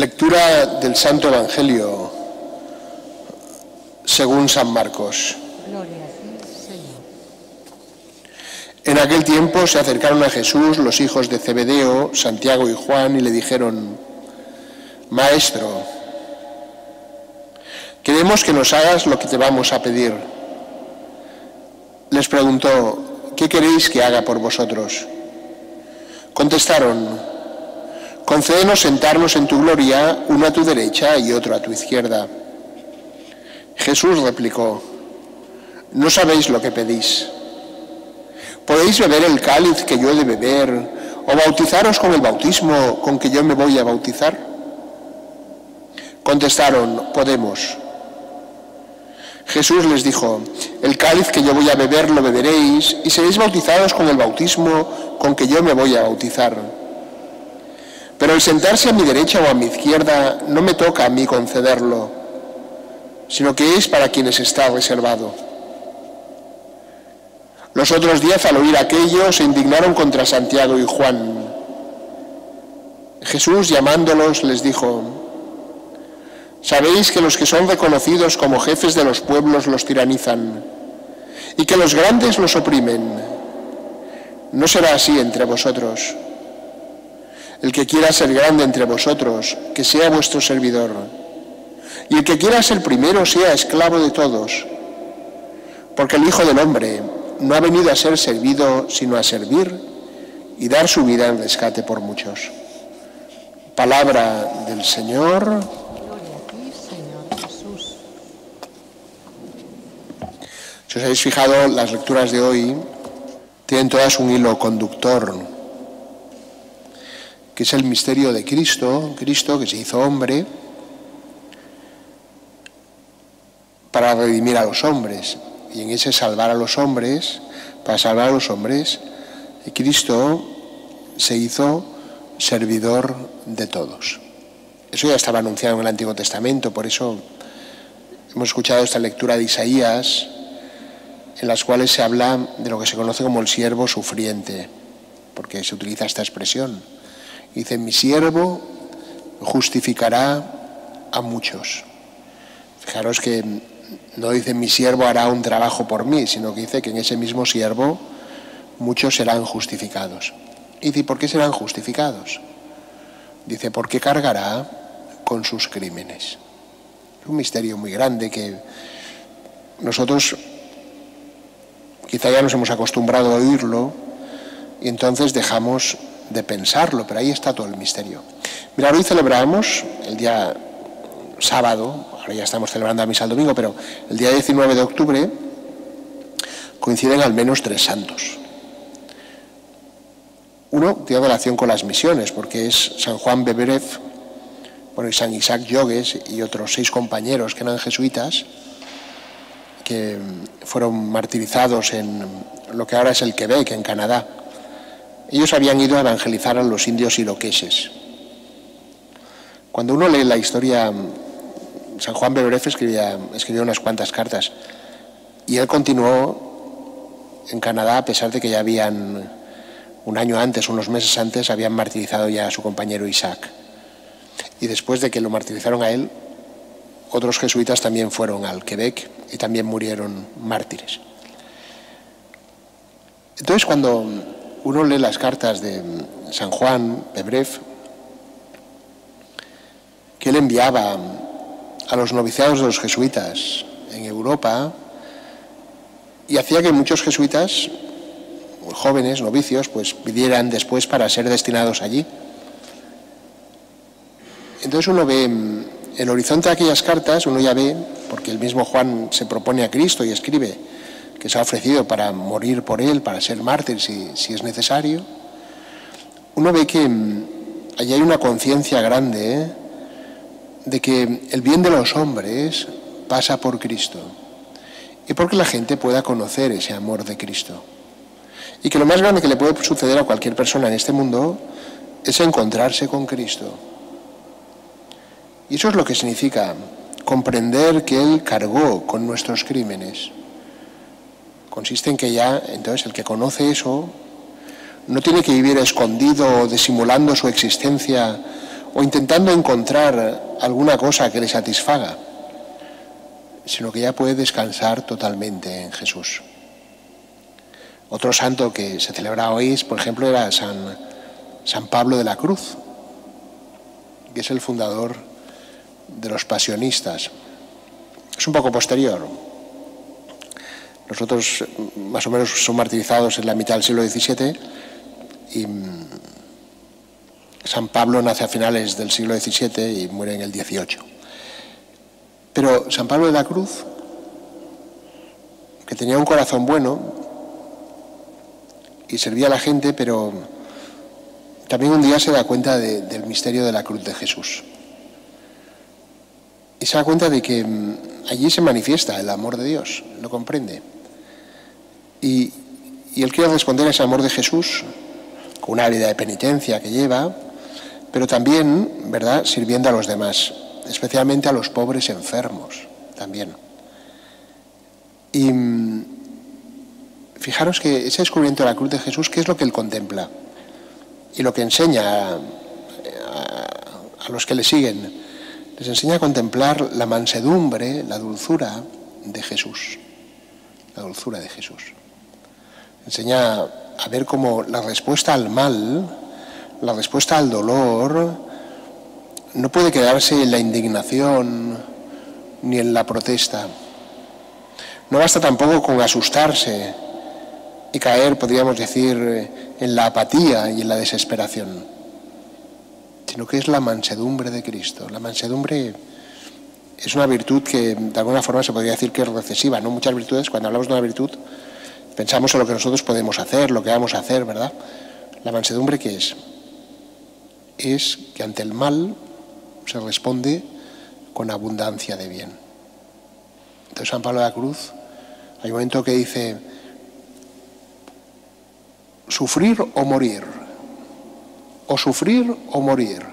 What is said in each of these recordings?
Lectura del Santo Evangelio según San Marcos. Gloria a ti, Señor. En aquel tiempo se acercaron a Jesús los hijos de Zebedeo, Santiago y Juan, y le dijeron: Maestro, queremos que nos hagas lo que te vamos a pedir. Les preguntó: ¿qué queréis que haga por vosotros? Contestaron: concédenos sentarnos en tu gloria, uno a tu derecha y otro a tu izquierda. Jesús replicó: no sabéis lo que pedís. ¿Podéis beber el cáliz que yo he de beber, o bautizaros con el bautismo con que yo me voy a bautizar? Contestaron: podemos. Jesús les dijo: el cáliz que yo voy a beber lo beberéis, y seréis bautizados con el bautismo con que yo me voy a bautizar. Pero el sentarse a mi derecha o a mi izquierda no me toca a mí concederlo, sino que es para quienes está reservado. Los otros 10, al oír aquello, se indignaron contra Santiago y Juan. Jesús, llamándolos, les dijo: sabéis que los que son reconocidos como jefes de los pueblos los tiranizan, y que los grandes los oprimen. No será así entre vosotros. El que quiera ser grande entre vosotros, que sea vuestro servidor. Y el que quiera ser primero, sea esclavo de todos. Porque el Hijo del Hombre no ha venido a ser servido, sino a servir y dar su vida en rescate por muchos. Palabra del Señor. Gloria a ti, Señor Jesús. Si os habéis fijado, las lecturas de hoy tienen todas un hilo conductor, que es el misterio de Cristo, Cristo que se hizo hombre para redimir a los hombres. Y en ese salvar a los hombres, para salvar a los hombres, Cristo se hizo servidor de todos. Eso ya estaba anunciado en el Antiguo Testamento, por eso hemos escuchado esta lectura de Isaías, en las cuales se habla de lo que se conoce como el siervo sufriente, porque se utiliza esta expresión. Dice: mi siervo justificará a muchos. Fijaros que no dice: mi siervo hará un trabajo por mí, sino que dice que en ese mismo siervo muchos serán justificados. Y dice: ¿por qué serán justificados? Dice: porque cargará con sus crímenes. Es un misterio muy grande que nosotros quizá ya nos hemos acostumbrado a oírlo y entonces dejamos de pensarlo, pero ahí está todo el misterio. Mirad, hoy celebramos el día sábado, ahora ya estamos celebrando la misa el domingo, pero el día 19 de octubre coinciden al menos 3 santos. Uno tiene relación con las misiones, porque es San Juan Bebrev, y San Isaac Jogues y otros 6 compañeros que eran jesuitas, que fueron martirizados en lo que ahora es el Quebec, en Canadá. Ellos habían ido a evangelizar a los indios iroqueses. Cuando uno lee la historia, San Juan Bebrev escribió unas cuantas cartas, y él continuó en Canadá a pesar de que ya habían, un año antes, unos meses antes, habían martirizado ya a su compañero Isaac. Y después de que lo martirizaron a él, otros jesuitas también fueron al Quebec y también murieron mártires. Entonces, cuando uno lee las cartas de San Juan Bebrev, que él enviaba a los noviciados de los jesuitas en Europa, y hacía que muchos jesuitas, jóvenes, novicios, pues pidieran después para ser destinados allí. Entonces uno ve el horizonte de aquellas cartas, uno ya ve, porque el mismo Juan se propone a Cristo y escribe que se ha ofrecido para morir por él, para ser mártir si es necesario. Uno ve que allí hay una conciencia grande, de que el bien de los hombres pasa por Cristo, y porque la gente pueda conocer ese amor de Cristo. Y que lo más grande que le puede suceder a cualquier persona en este mundo es encontrarse con Cristo. Y eso es lo que significa comprender que Él cargó con nuestros crímenes. Consiste en que ya, entonces, el que conoce eso no tiene que vivir escondido o disimulando su existencia o intentando encontrar alguna cosa que le satisfaga, sino que ya puede descansar totalmente en Jesús. Otro santo que se celebra hoy, por ejemplo, era San Pablo de la Cruz, que es el fundador de los pasionistas. Es un poco posterior. Nosotros más o menos somos martirizados en la mitad del siglo XVII y San Pablo nace a finales del siglo XVII y muere en el XVIII. Pero San Pablo de la Cruz, que tenía un corazón bueno y servía a la gente, pero también un día se da cuenta del misterio de la cruz de Jesús. Y se da cuenta de que allí se manifiesta el amor de Dios, lo comprende. Y él quiere responder a ese amor de Jesús con una vida de penitencia que lleva, pero también, ¿verdad?, sirviendo a los demás, especialmente a los pobres enfermos también. Y fijaros que ese descubrimiento de la cruz de Jesús, ¿qué es lo que él contempla? Y lo que enseña a los que le siguen, les enseña a contemplar la mansedumbre, la dulzura de Jesús. La dulzura de Jesús. Enseña a ver cómo la respuesta al mal, la respuesta al dolor, no puede quedarse en la indignación ni en la protesta. No basta tampoco con asustarse y caer, podríamos decir, en la apatía y en la desesperación, sino que es la mansedumbre de Cristo. La mansedumbre es una virtud que de alguna forma se podría decir que es recesiva, ¿no? Muchas virtudes, cuando hablamos de una virtud, pensamos en lo que nosotros podemos hacer, lo que vamos a hacer, ¿verdad? La mansedumbre, ¿qué es? Es que ante el mal se responde con abundancia de bien. Entonces San Pablo de la Cruz, hay un momento que dice: sufrir o morir, o sufrir o morir.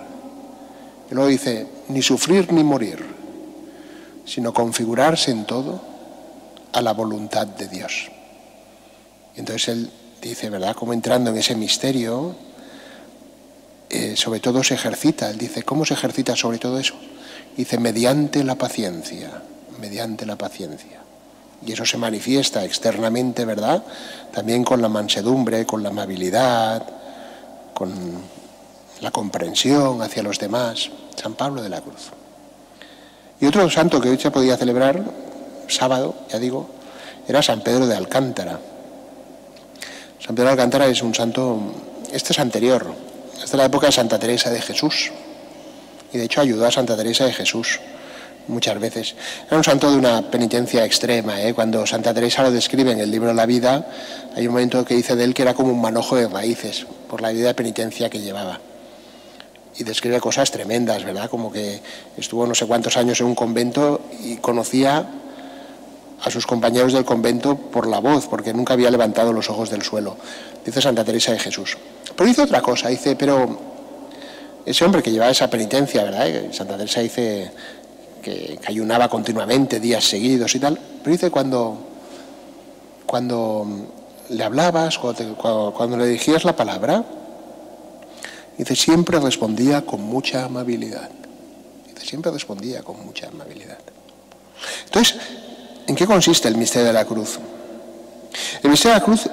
Y luego dice: ni sufrir ni morir, sino configurarse en todo a la voluntad de Dios. Y entonces él dice, ¿verdad?, como entrando en ese misterio, sobre todo se ejercita. Él dice, ¿cómo se ejercita sobre todo eso? Dice, mediante la paciencia, mediante la paciencia. Y eso se manifiesta externamente, ¿verdad?, también con la mansedumbre, con la amabilidad, con la comprensión hacia los demás. San Pablo de la Cruz. Y otro santo que hoy se podía celebrar, sábado, ya digo, era San Pedro de Alcántara. San Pedro de Alcántara es un santo, este es anterior, esta es la época de Santa Teresa de Jesús. Y de hecho ayudó a Santa Teresa de Jesús muchas veces. Era un santo de una penitencia extrema, ¿eh? Cuando Santa Teresa lo describe en el libro La Vida, hay un momento que dice de él que era como un manojo de raíces por la vida de penitencia que llevaba. Y describe cosas tremendas, ¿verdad? Como que estuvo no sé cuántos años en un convento y conocía a sus compañeros del convento por la voz, porque nunca había levantado los ojos del suelo. Dice Santa Teresa de Jesús. Pero dice otra cosa, dice, pero ese hombre que llevaba esa penitencia, ¿verdad? Santa Teresa dice que ayunaba continuamente, días seguidos y tal, pero dice cuando le hablabas, cuando le dirigías la palabra, dice, siempre respondía con mucha amabilidad. Dice, siempre respondía con mucha amabilidad. Entonces, ¿en qué consiste el misterio de la cruz? El misterio de la cruz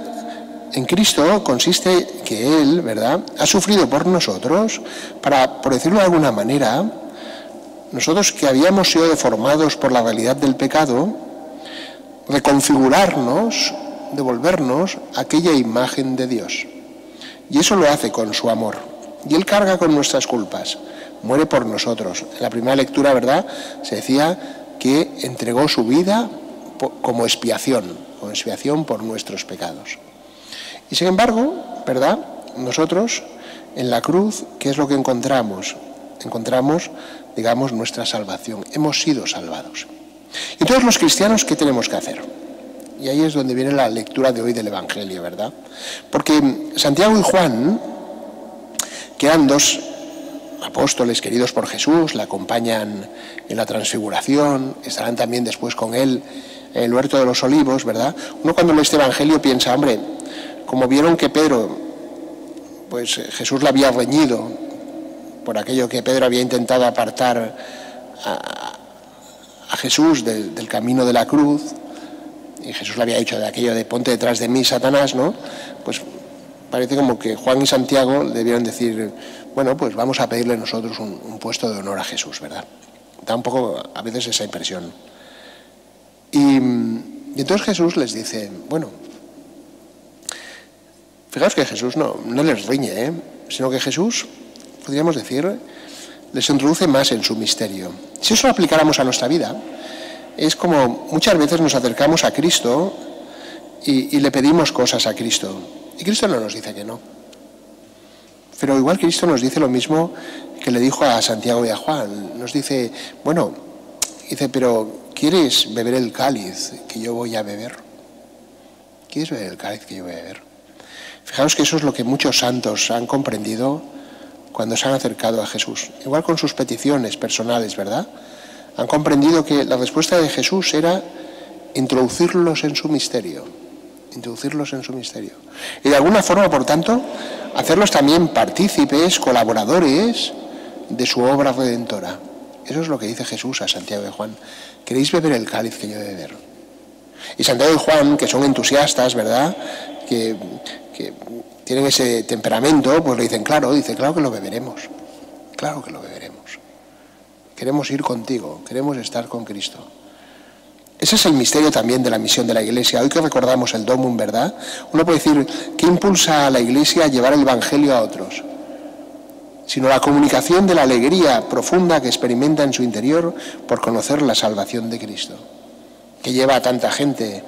en Cristo consiste que Él, ¿verdad?, ha sufrido por nosotros para, por decirlo de alguna manera, nosotros que habíamos sido deformados por la realidad del pecado, reconfigurarnos, devolvernos aquella imagen de Dios. Y eso lo hace con su amor. Y Él carga con nuestras culpas, muere por nosotros. En la primera lectura, ¿verdad?, se decía que entregó su vida como expiación por nuestros pecados. Y sin embargo, ¿verdad?, nosotros en la cruz, ¿qué es lo que encontramos? Encontramos, digamos, nuestra salvación. Hemos sido salvados. Y todos los cristianos, ¿qué tenemos que hacer? Y ahí es donde viene la lectura de hoy del Evangelio, ¿verdad? Porque Santiago y Juan, que eran dos apóstoles queridos por Jesús, le acompañan en la transfiguración, estarán también después con él en el huerto de los olivos, ¿verdad? Uno cuando lee este Evangelio piensa, hombre, como vieron que Pedro, pues Jesús le había reñido por aquello que Pedro había intentado apartar a Jesús del camino de la cruz, y Jesús le había dicho de aquello de ponte detrás de mí, Satanás, ¿no? Pues parece como que Juan y Santiago debieron decir, bueno, pues vamos a pedirle nosotros un puesto de honor a Jesús, ¿verdad? Da un poco a veces esa impresión. Y entonces Jesús les dice, bueno, fijaos que Jesús no les riñe, sino que Jesús, podríamos decir, les introduce más en su misterio. Si eso lo aplicáramos a nuestra vida, es como muchas veces nos acercamos a Cristo y le pedimos cosas a Cristo. Y Cristo no nos dice que no. Pero igual Cristo nos dice lo mismo que le dijo a Santiago y a Juan. Nos dice, bueno, dice, pero ¿quieres beber el cáliz que yo voy a beber? ¿Quieres beber el cáliz que yo voy a beber? Fijaos que eso es lo que muchos santos han comprendido cuando se han acercado a Jesús. Igual con sus peticiones personales, ¿verdad? Han comprendido que la respuesta de Jesús era introducirlos en su misterio. Introducirlos en su misterio. Y de alguna forma, por tanto, hacerlos también partícipes, colaboradores de su obra redentora. Eso es lo que dice Jesús a Santiago y Juan. ¿Queréis beber el cáliz que yo he de beber? Y Santiago y Juan, que son entusiastas, ¿verdad?, que tienen ese temperamento, pues le dicen, claro que lo beberemos. Claro que lo beberemos. Queremos ir contigo, queremos estar con Cristo. Ese es el misterio también de la misión de la Iglesia. Hoy que recordamos el Domum, ¿verdad?, uno puede decir, ¿qué impulsa a la Iglesia a llevar el Evangelio a otros? Sino la comunicación de la alegría profunda que experimenta en su interior por conocer la salvación de Cristo, que lleva a tanta gente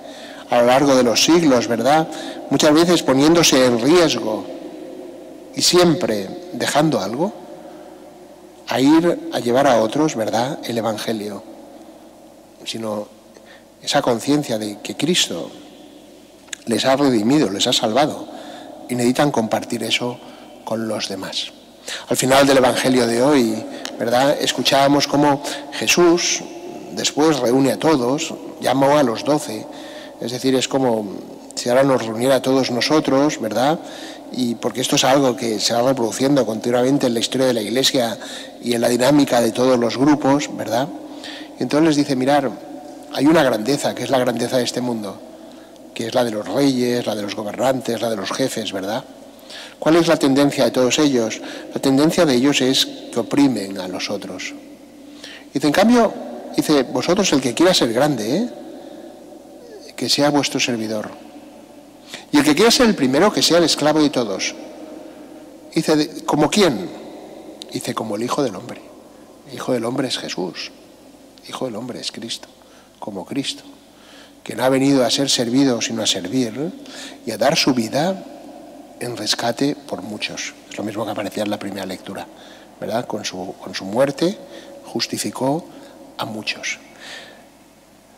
a lo largo de los siglos, ¿verdad?, muchas veces poniéndose en riesgo y siempre dejando algo, a ir a llevar a otros, ¿verdad?, el Evangelio, sino esa conciencia de que Cristo les ha redimido, les ha salvado, y necesitan compartir eso con los demás. Al final del Evangelio de hoy, ¿verdad?, escuchábamos cómo Jesús después reúne a todos, llamó a los 12, es decir, es como si ahora nos reuniera a todos nosotros, ¿verdad?, y porque esto es algo que se va reproduciendo continuamente en la historia de la Iglesia y en la dinámica de todos los grupos, ¿verdad? Y entonces les dice, mirar, hay una grandeza, que es la grandeza de este mundo, que es la de los reyes, la de los gobernantes, la de los jefes, ¿verdad? ¿Cuál es la tendencia de todos ellos? La tendencia de ellos es que oprimen a los otros. Dice, en cambio, dice, vosotros el que quiera ser grande, que sea vuestro servidor. Y el que quiera ser el primero, que sea el esclavo de todos. Dice, ¿como quién? Dice, como el Hijo del Hombre. El Hijo del Hombre es Jesús. El Hijo del Hombre es Cristo, como Cristo, que no ha venido a ser servido, sino a servir y a dar su vida en rescate por muchos. Es lo mismo que aparecía en la primera lectura, ¿verdad? Con su muerte justificó a muchos.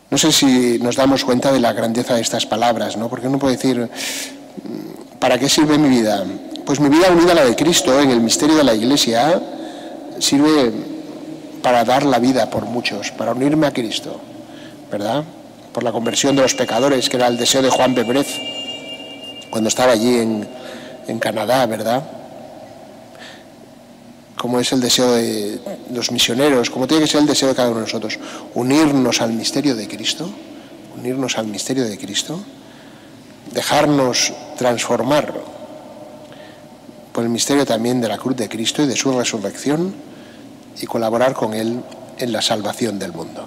No sé si nos damos cuenta de la grandeza de estas palabras, ¿no? Porque uno puede decir, ¿para qué sirve mi vida? Pues mi vida unida a la de Cristo en el misterio de la Iglesia sirve para dar la vida por muchos, para unirme a Cristo, ¿verdad? Por la conversión de los pecadores, que era el deseo de Juan Bebref cuando estaba allí en Canadá, ¿verdad? Como es el deseo de los misioneros, como tiene que ser el deseo de cada uno de nosotros, unirnos al misterio de Cristo, dejarnos transformar por el misterio también de la cruz de Cristo y de su resurrección y colaborar con Él en la salvación del mundo.